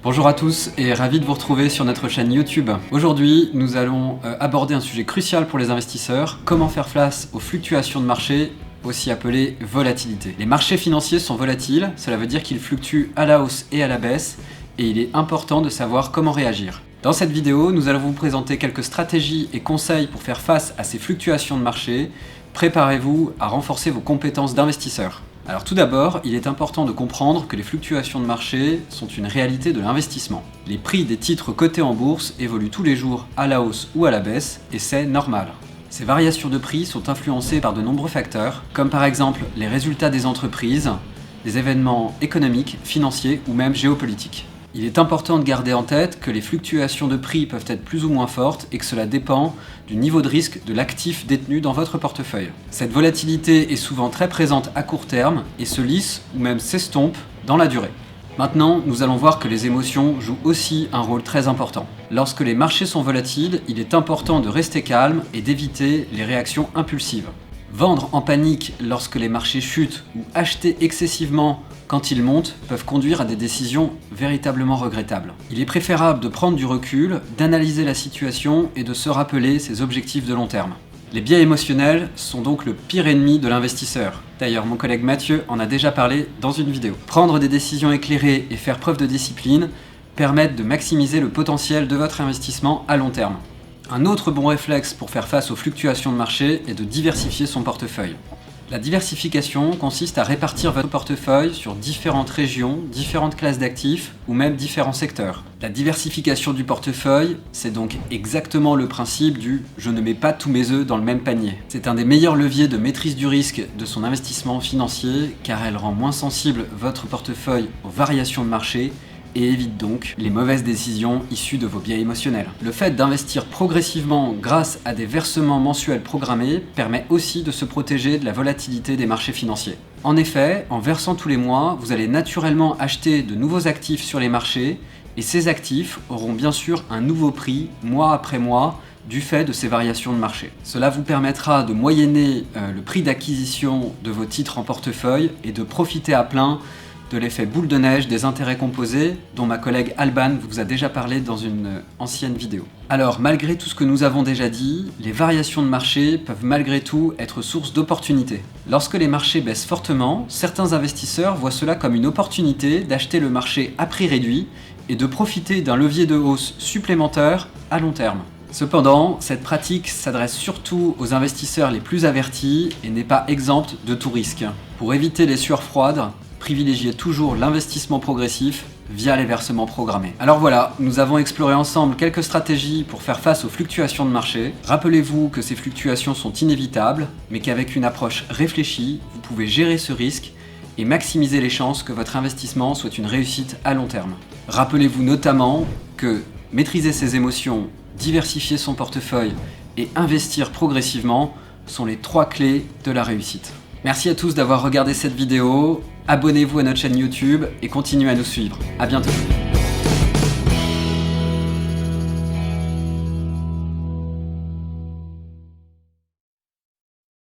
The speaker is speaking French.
Bonjour à tous et ravi de vous retrouver sur notre chaîne YouTube. Aujourd'hui, nous allons aborder un sujet crucial pour les investisseurs, comment faire face aux fluctuations de marché, aussi appelées volatilité. Les marchés financiers sont volatiles, cela veut dire qu'ils fluctuent à la hausse et à la baisse, et il est important de savoir comment réagir. Dans cette vidéo, nous allons vous présenter quelques stratégies et conseils pour faire face à ces fluctuations de marché. Préparez-vous à renforcer vos compétences d'investisseur. Alors tout d'abord, il est important de comprendre que les fluctuations de marché sont une réalité de l'investissement. Les prix des titres cotés en bourse évoluent tous les jours à la hausse ou à la baisse, et c'est normal. Ces variations de prix sont influencées par de nombreux facteurs, comme par exemple les résultats des entreprises, des événements économiques, financiers ou même géopolitiques. Il est important de garder en tête que les fluctuations de prix peuvent être plus ou moins fortes et que cela dépend du niveau de risque de l'actif détenu dans votre portefeuille. Cette volatilité est souvent très présente à court terme et se lisse ou même s'estompe dans la durée. Maintenant, nous allons voir que les émotions jouent aussi un rôle très important. Lorsque les marchés sont volatiles, il est important de rester calme et d'éviter les réactions impulsives. Vendre en panique lorsque les marchés chutent ou acheter excessivement quand ils montent peuvent conduire à des décisions véritablement regrettables. Il est préférable de prendre du recul, d'analyser la situation et de se rappeler ses objectifs de long terme. Les biais émotionnels sont donc le pire ennemi de l'investisseur. D'ailleurs, mon collègue Mathieu en a déjà parlé dans une vidéo. Prendre des décisions éclairées et faire preuve de discipline permettent de maximiser le potentiel de votre investissement à long terme. Un autre bon réflexe pour faire face aux fluctuations de marché est de diversifier son portefeuille. La diversification consiste à répartir votre portefeuille sur différentes régions, différentes classes d'actifs ou même différents secteurs. La diversification du portefeuille, c'est donc exactement le principe du « je ne mets pas tous mes œufs dans le même panier ». C'est un des meilleurs leviers de maîtrise du risque de son investissement financier car elle rend moins sensible votre portefeuille aux variations de marché et évite donc les mauvaises décisions issues de vos biais émotionnels. Le fait d'investir progressivement grâce à des versements mensuels programmés permet aussi de se protéger de la volatilité des marchés financiers. En effet, en versant tous les mois, vous allez naturellement acheter de nouveaux actifs sur les marchés et ces actifs auront bien sûr un nouveau prix mois après mois du fait de ces variations de marché. Cela vous permettra de moyenner le prix d'acquisition de vos titres en portefeuille et de profiter à plein de l'effet boule de neige des intérêts composés dont ma collègue Alban vous a déjà parlé dans une ancienne vidéo. Alors, malgré tout ce que nous avons déjà dit, les variations de marché peuvent malgré tout être source d'opportunités. Lorsque les marchés baissent fortement, certains investisseurs voient cela comme une opportunité d'acheter le marché à prix réduit et de profiter d'un levier de hausse supplémentaire à long terme. Cependant, cette pratique s'adresse surtout aux investisseurs les plus avertis et n'est pas exempte de tout risque. Pour éviter les sueurs froides, privilégiez toujours l'investissement progressif via les versements programmés. Alors voilà, nous avons exploré ensemble quelques stratégies pour faire face aux fluctuations de marché. Rappelez-vous que ces fluctuations sont inévitables, mais qu'avec une approche réfléchie, vous pouvez gérer ce risque et maximiser les chances que votre investissement soit une réussite à long terme. Rappelez-vous notamment que maîtriser ses émotions, diversifier son portefeuille et investir progressivement sont les 3 clés de la réussite. Merci à tous d'avoir regardé cette vidéo, abonnez-vous à notre chaîne YouTube et continuez à nous suivre. À bientôt.